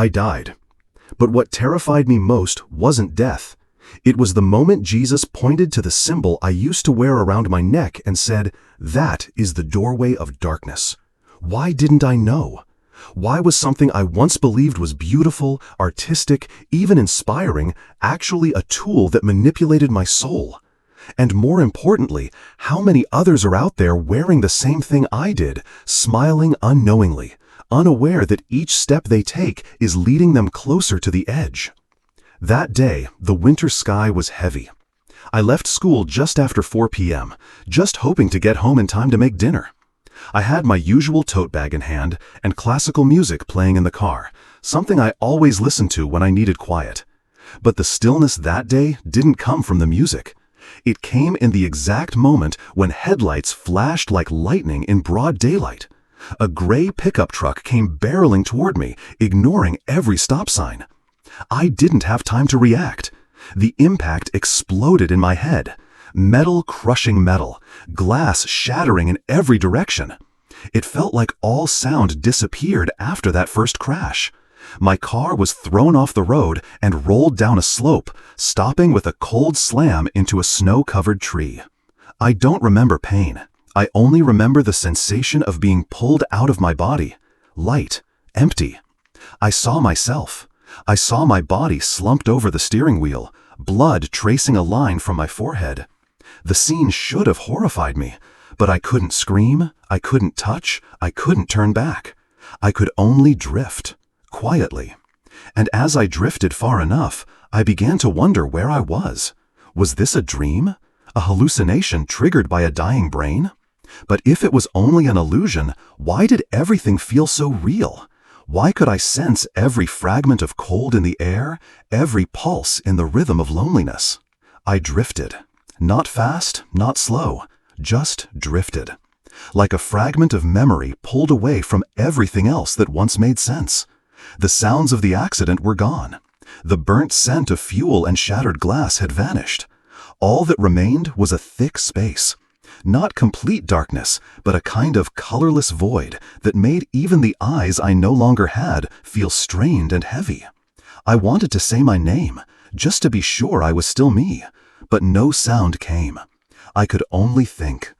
I died. But what terrified me most wasn't death. It was the moment Jesus pointed to the symbol I used to wear around my neck and said, "That is the doorway of darkness." Why didn't I know? Why was something I once believed was beautiful, artistic, even inspiring, actually a tool that manipulated my soul? And more importantly, how many others are out there wearing the same thing I did, smiling unknowingly, unaware that each step they take is leading them closer to the edge? That day, the winter sky was heavy. I left school just after 4 p.m., just hoping to get home in time to make dinner. I had my usual tote bag in hand and classical music playing in the car, something I always listened to when I needed quiet. But the stillness that day didn't come from the music. It came in the exact moment when headlights flashed like lightning in broad daylight. A gray pickup truck came barreling toward me, ignoring every stop sign. I didn't have time to react. The impact exploded in my head. Metal crushing metal, glass shattering in every direction. It felt like all sound disappeared after that first crash. My car was thrown off the road and rolled down a slope, stopping with a cold slam into a snow-covered tree. I don't remember pain. I only remember the sensation of being pulled out of my body. Light, empty. I saw myself. I saw my body slumped over the steering wheel, blood tracing a line from my forehead. The scene should have horrified me, but I couldn't scream, I couldn't touch, I couldn't turn back. I could only drift, quietly. And as I drifted far enough, I began to wonder where I was. Was this a dream? A hallucination triggered by a dying brain? But if it was only an illusion, why did everything feel so real? Why could I sense every fragment of cold in the air, every pulse in the rhythm of loneliness? I drifted. Not fast, not slow, just drifted. Like a fragment of memory pulled away from everything else that once made sense. The sounds of the accident were gone. The burnt scent of fuel and shattered glass had vanished. All that remained was a thick space. Not complete darkness, but a kind of colorless void that made even the eyes I no longer had feel strained and heavy. I wanted to say my name, just to be sure I was still me, but no sound came. I could only think.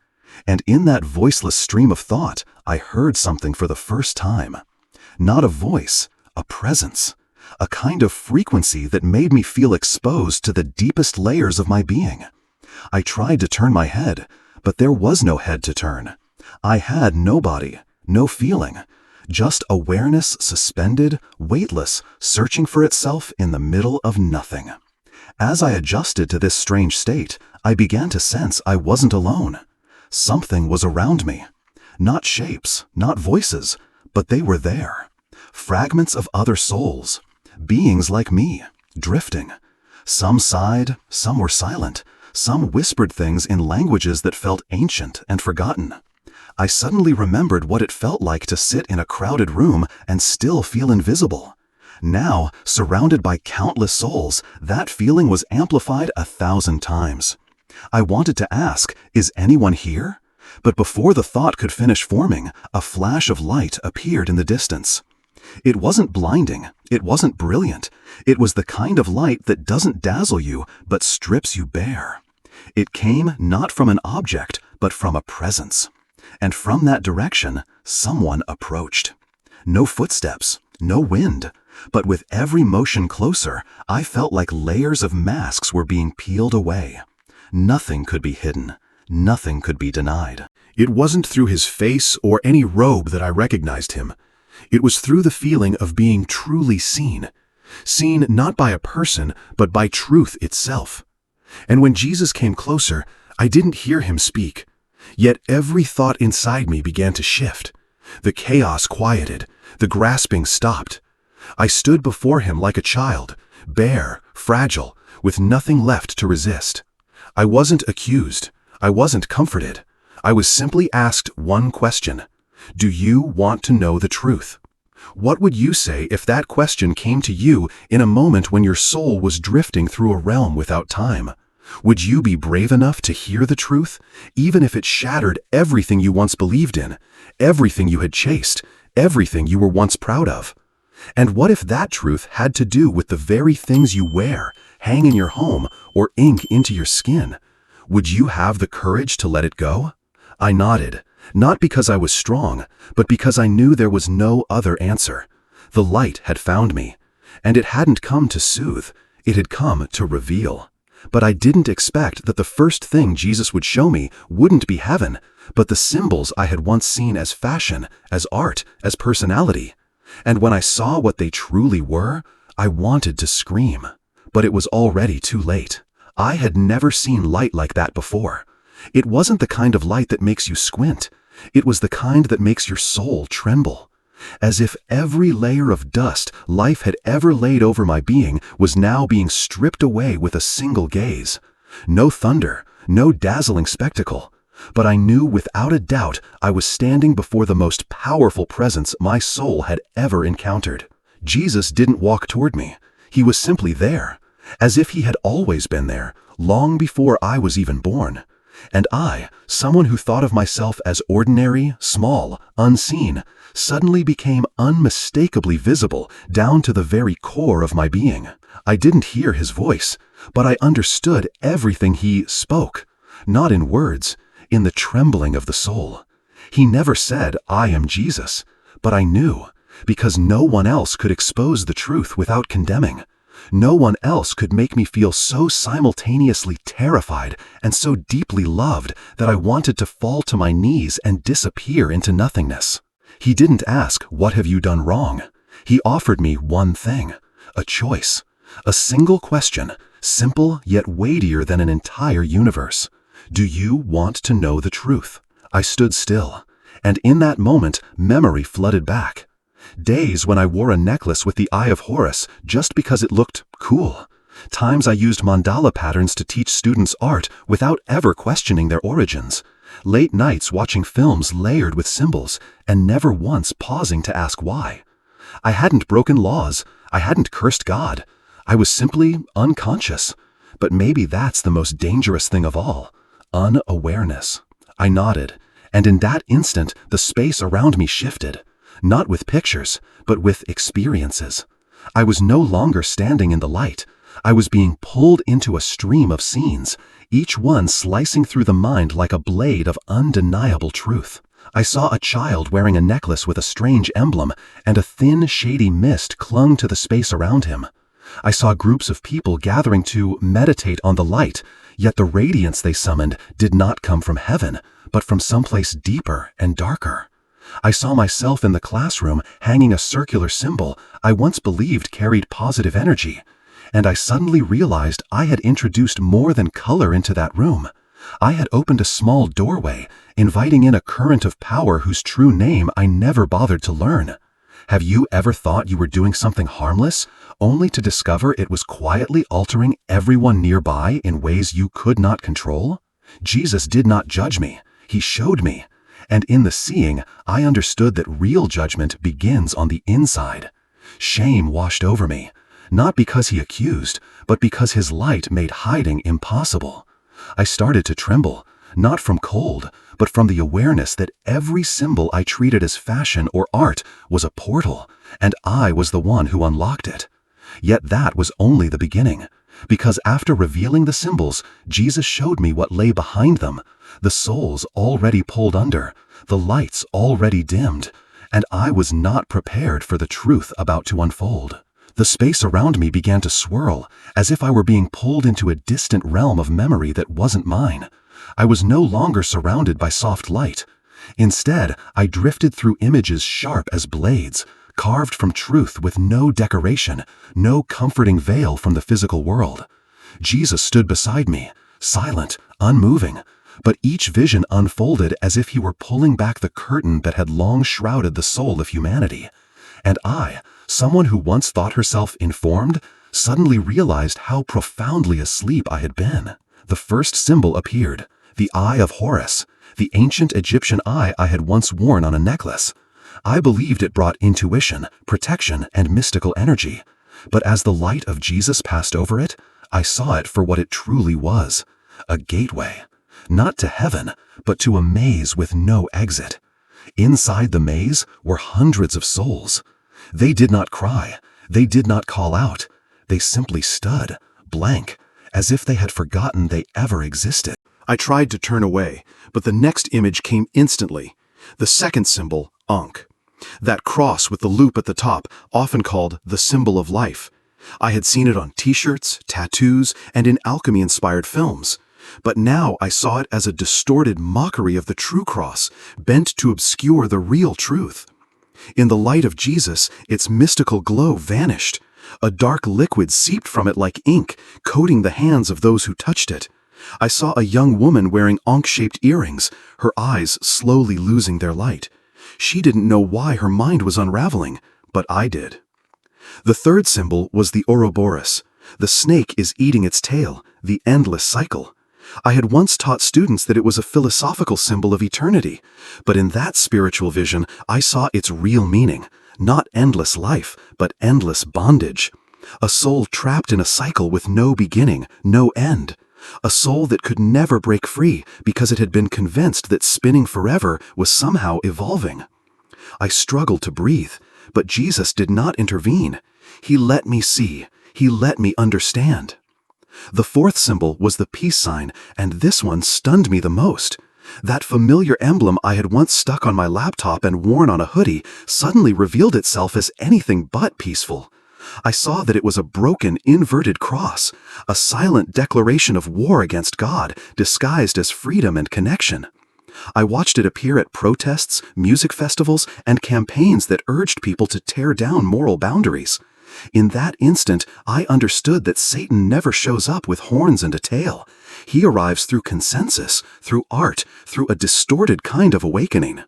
And in that voiceless stream of thought, I heard something for the first time. Not a voice, a presence, a kind of frequency that made me feel exposed to the deepest layers of my being. I tried to turn my head, but there was no head to turn. I had no body, no feeling, just awareness suspended, weightless, searching for itself in the middle of nothing. As I adjusted to this strange state, I began to sense I wasn't alone. Something was around me. Not shapes, not voices, but they were there. Fragments of other souls, beings like me, drifting. Some sighed, some were silent, some whispered things in languages that felt ancient and forgotten. I suddenly remembered what it felt like to sit in a crowded room and still feel invisible. Now, surrounded by countless souls, that feeling was amplified 1,000 times. I wanted to ask, is anyone here? But before the thought could finish forming, a flash of light appeared in the distance. It wasn't blinding, it wasn't brilliant. It was the kind of light that doesn't dazzle you, but strips you bare. It came not from an object, but from a presence. And from that direction, someone approached. No footsteps, no wind, but with every motion closer, I felt like layers of masks were being peeled away. Nothing could be hidden, nothing could be denied. It wasn't through his face or any robe that I recognized him. It was through the feeling of being truly seen. Seen not by a person, but by truth itself. And when Jesus came closer, I didn't hear him speak. Yet every thought inside me began to shift. The chaos quieted, the grasping stopped. I stood before him like a child, bare, fragile, with nothing left to resist. I wasn't accused. I wasn't comforted. I was simply asked one question. Do you want to know the truth? What would you say if that question came to you in a moment when your soul was drifting through a realm without time? Would you be brave enough to hear the truth, even if it shattered everything you once believed in, everything you had chased, everything you were once proud of? And what if that truth had to do with the very things you wear, hang in your home, or ink into your skin? Would you have the courage to let it go? I nodded, not because I was strong, but because I knew there was no other answer. The light had found me, and it hadn't come to soothe, it had come to reveal. But I didn't expect that the first thing Jesus would show me wouldn't be heaven, but the symbols I had once seen as fashion, as art, as personality. And when I saw what they truly were, I wanted to scream. But it was already too late. I had never seen light like that before. It wasn't the kind of light that makes you squint. It was the kind that makes your soul tremble. As if every layer of dust life had ever laid over my being was now being stripped away with a single gaze. No thunder, no dazzling spectacle. But I knew without a doubt I was standing before the most powerful presence my soul had ever encountered. Jesus didn't walk toward me. He was simply there, as if he had always been there, long before I was even born. And I, someone who thought of myself as ordinary, small, unseen, suddenly became unmistakably visible down to the very core of my being. I didn't hear his voice, but I understood everything he spoke, not in words, in the trembling of the soul. He never said, "I am Jesus," but I knew, because no one else could expose the truth without condemning. No one else could make me feel so simultaneously terrified and so deeply loved that I wanted to fall to my knees and disappear into nothingness. He didn't ask, "What have you done wrong?" He offered me one thing, a choice, a single question, simple yet weightier than an entire universe. Do you want to know the truth? I stood still, and in that moment, memory flooded back. Days when I wore a necklace with the Eye of Horus just because it looked cool. Times I used mandala patterns to teach students art without ever questioning their origins. Late nights watching films layered with symbols and never once pausing to ask why. I hadn't broken laws. I hadn't cursed God. I was simply unconscious. But maybe that's the most dangerous thing of all. Unawareness. I nodded, and in that instant the space around me shifted. Not with pictures, but with experiences. I was no longer standing in the light. I was being pulled into a stream of scenes, each one slicing through the mind like a blade of undeniable truth. I saw a child wearing a necklace with a strange emblem, and a thin, shady mist clung to the space around him. I saw groups of people gathering to meditate on the light, yet the radiance they summoned did not come from heaven, but from someplace deeper and darker. I saw myself in the classroom hanging a circular symbol I once believed carried positive energy, and I suddenly realized I had introduced more than color into that room. I had opened a small doorway, inviting in a current of power whose true name I never bothered to learn. Have you ever thought you were doing something harmless, only to discover it was quietly altering everyone nearby in ways you could not control? Jesus did not judge me. He showed me. And in the seeing, I understood that real judgment begins on the inside. Shame washed over me, not because he accused, but because his light made hiding impossible. I started to tremble, not from cold, but from the awareness that every symbol I treated as fashion or art was a portal, and I was the one who unlocked it. Yet that was only the beginning, because after revealing the symbols, Jesus showed me what lay behind them, the souls already pulled under, the lights already dimmed, and I was not prepared for the truth about to unfold. The space around me began to swirl, as if I were being pulled into a distant realm of memory that wasn't mine. I was no longer surrounded by soft light. Instead, I drifted through images sharp as blades, carved from truth with no decoration, no comforting veil from the physical world. Jesus stood beside me, silent, unmoving, but each vision unfolded as if he were pulling back the curtain that had long shrouded the soul of humanity. And I, someone who once thought herself informed, suddenly realized how profoundly asleep I had been. The first symbol appeared, the Eye of Horus, the ancient Egyptian eye I had once worn on a necklace. I believed it brought intuition, protection, and mystical energy. But as the light of Jesus passed over it, I saw it for what it truly was, a gateway. Not to heaven, but to a maze with no exit. Inside the maze were hundreds of souls. They did not cry. They did not call out. They simply stood, blank, as if they had forgotten they ever existed. I tried to turn away, but the next image came instantly. The second symbol, Ankh. That cross with the loop at the top, often called the symbol of life. I had seen it on t-shirts, tattoos, and in alchemy-inspired films. But now I saw it as a distorted mockery of the true cross, bent to obscure the real truth. In the light of Jesus, its mystical glow vanished. A dark liquid seeped from it like ink, coating the hands of those who touched it. I saw a young woman wearing ankh-shaped earrings, her eyes slowly losing their light. She didn't know why her mind was unraveling, but I did. The third symbol was the Ouroboros. The snake is eating its tail, the endless cycle. I had once taught students that it was a philosophical symbol of eternity, but in that spiritual vision, I saw its real meaning, not endless life, but endless bondage. A soul trapped in a cycle with no beginning, no end. A soul that could never break free because it had been convinced that spinning forever was somehow evolving. I struggled to breathe, but Jesus did not intervene. He let me see. He let me understand. The fourth symbol was the peace sign, and this one stunned me the most. That familiar emblem I had once stuck on my laptop and worn on a hoodie suddenly revealed itself as anything but peaceful. I saw that it was a broken, inverted cross, a silent declaration of war against God, disguised as freedom and connection. I watched it appear at protests, music festivals, and campaigns that urged people to tear down moral boundaries. In that instant, I understood that Satan never shows up with horns and a tail. He arrives through consensus, through art, through a distorted kind of awakening.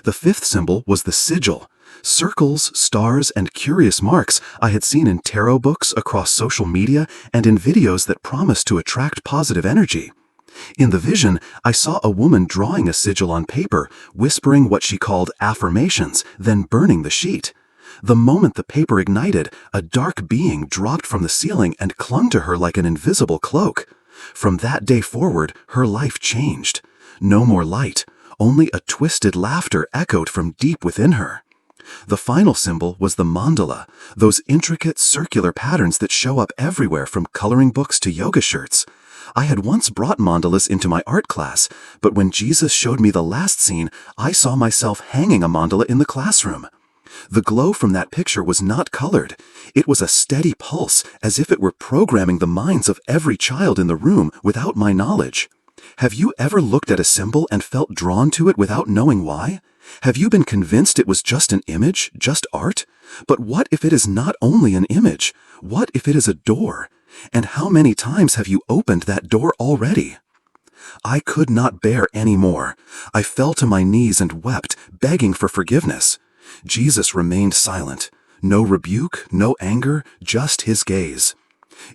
The fifth symbol was the sigil. Circles, stars, and curious marks I had seen in tarot books, across social media, and in videos that promised to attract positive energy. In the vision, I saw a woman drawing a sigil on paper, whispering what she called affirmations, then burning the sheet. The moment the paper ignited, a dark being dropped from the ceiling and clung to her like an invisible cloak. From that day forward, her life changed. No more light, only a twisted laughter echoed from deep within her. The final symbol was the mandala, those intricate circular patterns that show up everywhere from coloring books to yoga shirts. I had once brought mandalas into my art class, but when Jesus showed me the last scene, I saw myself hanging a mandala in the classroom. The glow from that picture was not colored. It was a steady pulse, as if it were programming the minds of every child in the room without my knowledge. Have you ever looked at a symbol and felt drawn to it without knowing why? Have you been convinced it was just an image, just art? But what if it is not only an image? What if it is a door? And how many times have you opened that door already? I could not bear any more. I fell to my knees and wept, begging for forgiveness. Jesus remained silent. No rebuke, no anger, just his gaze.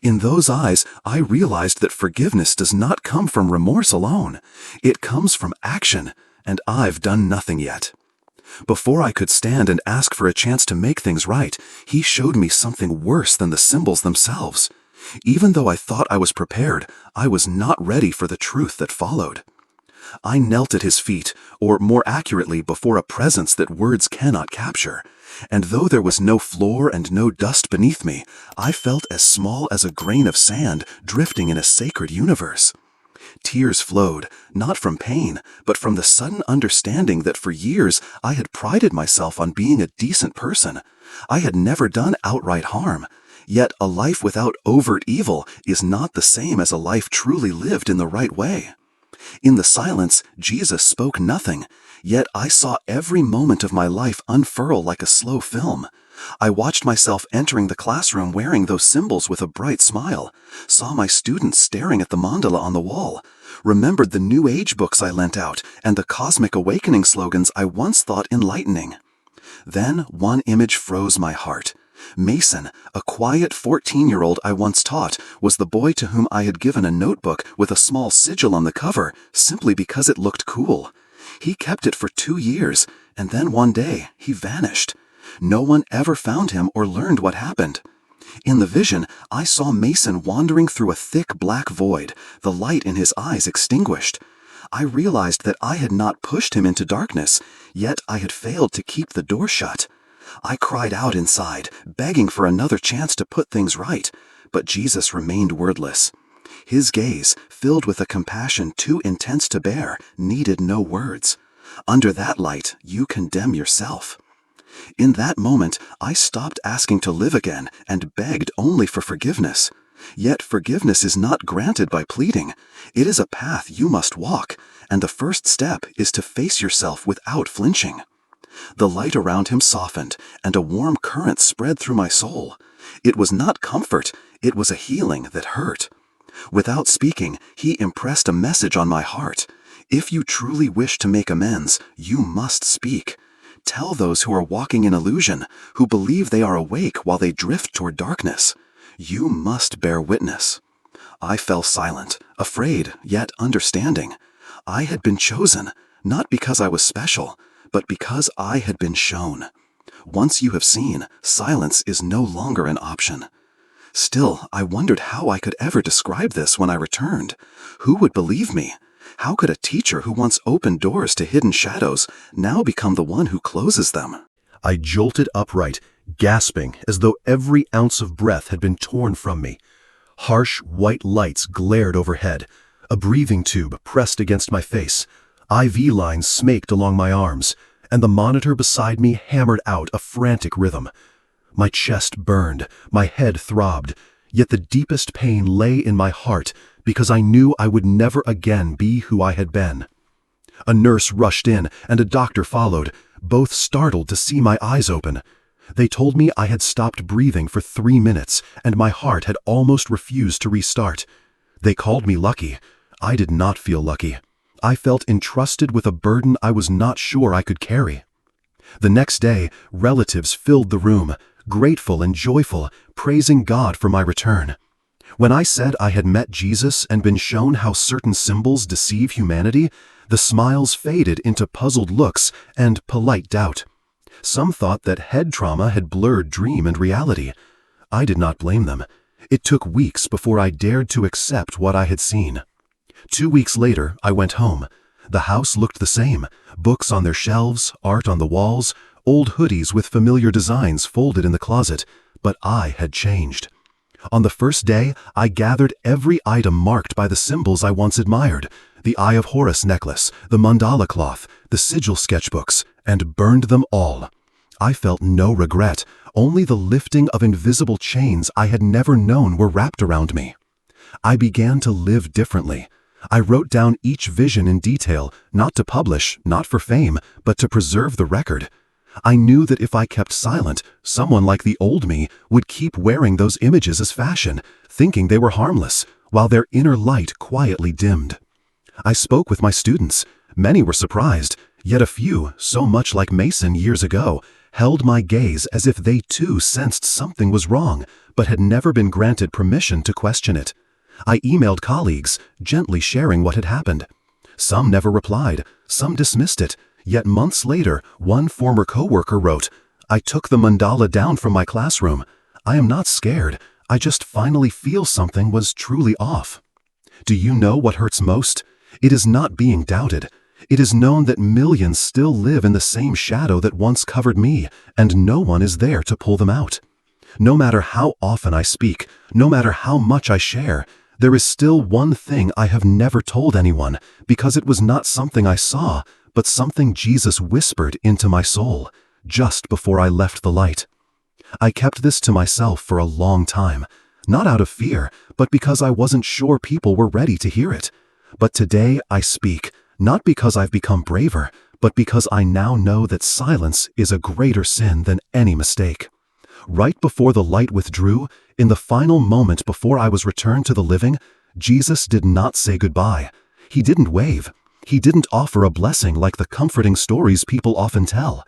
In those eyes, I realized that forgiveness does not come from remorse alone. It comes from action, and I've done nothing yet. Before I could stand and ask for a chance to make things right, he showed me something worse than the symbols themselves. Even though I thought I was prepared, I was not ready for the truth that followed. I knelt at his feet, or more accurately, before a presence that words cannot capture. And though there was no floor and no dust beneath me, I felt as small as a grain of sand drifting in a sacred universe. Tears flowed, not from pain, but from the sudden understanding that for years I had prided myself on being a decent person. I had never done outright harm. Yet a life without overt evil is not the same as a life truly lived in the right way. In the silence, Jesus spoke nothing, yet I saw every moment of my life unfurl like a slow film. I watched myself entering the classroom wearing those symbols with a bright smile, saw my students staring at the mandala on the wall, remembered the New Age books I lent out and the cosmic awakening slogans I once thought enlightening. Then one image froze my heart. Mason, a quiet 14-year-old I once taught, was the boy to whom I had given a notebook with a small sigil on the cover simply because it looked cool. He kept it for 2 years, and then one day he vanished. No one ever found him or learned what happened. In the vision, I saw Mason wandering through a thick black void, the light in his eyes extinguished. I realized that I had not pushed him into darkness, yet I had failed to keep the door shut. I cried out inside, begging for another chance to put things right, but Jesus remained wordless. His gaze, filled with a compassion too intense to bear, needed no words. Under that light, you condemn yourself. In that moment, I stopped asking to live again and begged only for forgiveness. Yet forgiveness is not granted by pleading. It is a path you must walk, and the first step is to face yourself without flinching. The light around him softened, and a warm current spread through my soul. It was not comfort, it was a healing that hurt. Without speaking, he impressed a message on my heart. If you truly wish to make amends, you must speak. Tell those who are walking in illusion, who believe they are awake while they drift toward darkness. You must bear witness. I fell silent, afraid, yet understanding. I had been chosen, not because I was special, but because I had been shown. Once you have seen, silence is no longer an option. Still, I wondered how I could ever describe this when I returned. Who would believe me? How could a teacher who once opened doors to hidden shadows now become the one who closes them? I jolted upright, gasping as though every ounce of breath had been torn from me. Harsh white lights glared overhead. A breathing tube pressed against my face. IV lines snaked along my arms, and the monitor beside me hammered out a frantic rhythm. My chest burned, my head throbbed, yet the deepest pain lay in my heart because I knew I would never again be who I had been. A nurse rushed in, and a doctor followed, both startled to see my eyes open. They told me I had stopped breathing for 3 minutes, and my heart had almost refused to restart. They called me lucky. I did not feel lucky. I felt entrusted with a burden I was not sure I could carry. The next day, relatives filled the room, grateful and joyful, praising God for my return. When I said I had met Jesus and been shown how certain symbols deceive humanity, the smiles faded into puzzled looks and polite doubt. Some thought that head trauma had blurred dream and reality. I did not blame them. It took weeks before I dared to accept what I had seen. 2 weeks later, I went home. The house looked the same, books on their shelves, art on the walls, old hoodies with familiar designs folded in the closet, but I had changed. On the first day, I gathered every item marked by the symbols I once admired, the Eye of Horus necklace, the mandala cloth, the sigil sketchbooks, and burned them all. I felt no regret, only the lifting of invisible chains I had never known were wrapped around me. I began to live differently. I wrote down each vision in detail, not to publish, not for fame, but to preserve the record. I knew that if I kept silent, someone like the old me would keep wearing those images as fashion, thinking they were harmless, while their inner light quietly dimmed. I spoke with my students. Many were surprised, yet a few, so much like Mason years ago, held my gaze as if they too sensed something was wrong, but had never been granted permission to question it. I emailed colleagues, gently sharing what had happened. Some never replied, some dismissed it. Yet months later, one former coworker wrote, "I took the mandala down from my classroom. I am not scared. I just finally feel something was truly off." Do you know what hurts most? It is not being doubted. It is known that millions still live in the same shadow that once covered me, and no one is there to pull them out. No matter how often I speak, no matter how much I share, there is still one thing I have never told anyone, because it was not something I saw, but something Jesus whispered into my soul, just before I left the light. I kept this to myself for a long time, not out of fear, but because I wasn't sure people were ready to hear it. But today I speak, not because I've become braver, but because I now know that silence is a greater sin than any mistake. Right before the light withdrew, in the final moment before I was returned to the living, Jesus did not say goodbye. He didn't wave. He didn't offer a blessing like the comforting stories people often tell.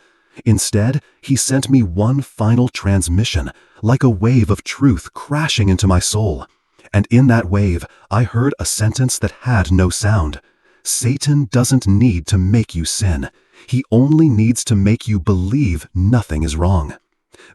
Instead, he sent me one final transmission, like a wave of truth crashing into my soul. And in that wave, I heard a sentence that had no sound. Satan doesn't need to make you sin. He only needs to make you believe nothing is wrong.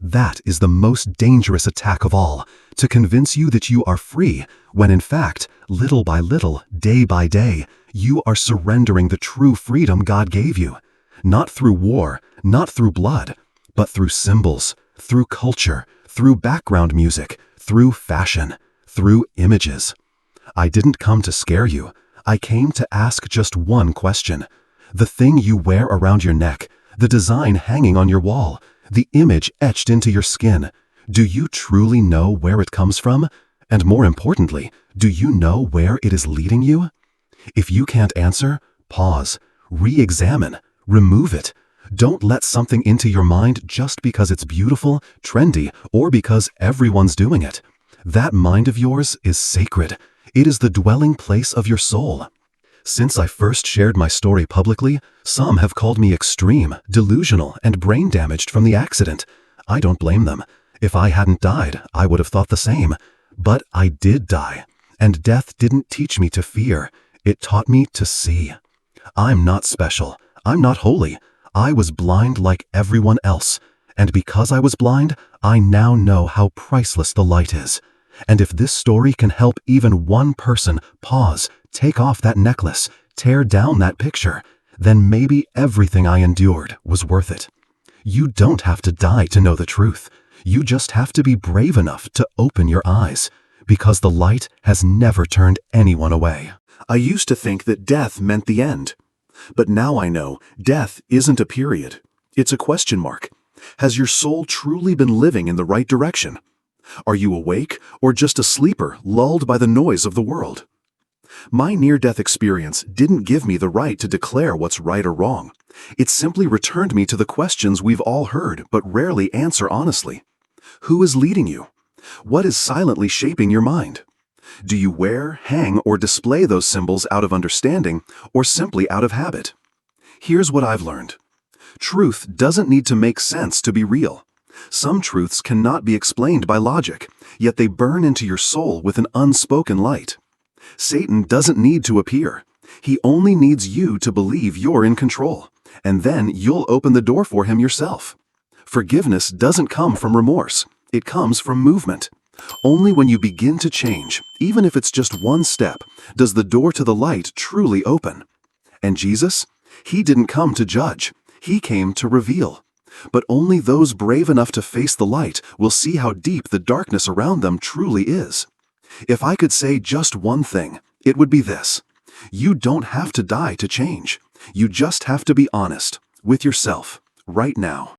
That is the most dangerous attack of all, to convince you that you are free, when in fact, little by little, day by day, you are surrendering the true freedom God gave you. Not through war, not through blood, but through symbols, through culture, through background music, through fashion, through images. I didn't come to scare you. I came to ask just one question. The thing you wear around your neck, the design hanging on your wall, the image etched into your skin, do you truly know where it comes from? And more importantly, do you know where it is leading you? If you can't answer, pause, re-examine, remove it. Don't let something into your mind just because it's beautiful, trendy, or because everyone's doing it. That mind of yours is sacred. It is the dwelling place of your soul. Since I first shared my story publicly, some have called me extreme, delusional, and brain damaged from the accident. I don't blame them. If I hadn't died, I would have thought the same. But I did die, and death didn't teach me to fear. It taught me to see. I'm not special. I'm not holy. I was blind like everyone else. And because I was blind, I now know how priceless the light is. And if this story can help even one person pause, take off that necklace, tear down that picture, then maybe everything I endured was worth it. You don't have to die to know the truth. You just have to be brave enough to open your eyes, because the light has never turned anyone away. I used to think that death meant the end. But now I know death isn't a period. It's a question mark. Has your soul truly been living in the right direction? Are you awake or just a sleeper lulled by the noise of the world? My near-death experience didn't give me the right to declare what's right or wrong. It simply returned me to the questions we've all heard but rarely answer honestly. Who is leading you? What is silently shaping your mind? Do you wear, hang, or display those symbols out of understanding or simply out of habit? Here's what I've learned. Truth doesn't need to make sense to be real. Some truths cannot be explained by logic, yet they burn into your soul with an unspoken light. Satan doesn't need to appear. He only needs you to believe you're in control, and then you'll open the door for him yourself. Forgiveness doesn't come from remorse. It comes from movement. Only when you begin to change, even if it's just one step, does the door to the light truly open. And Jesus? He didn't come to judge. He came to reveal. But only those brave enough to face the light will see how deep the darkness around them truly is. If I could say just one thing, it would be this. You don't have to die to change. You just have to be honest with yourself right now.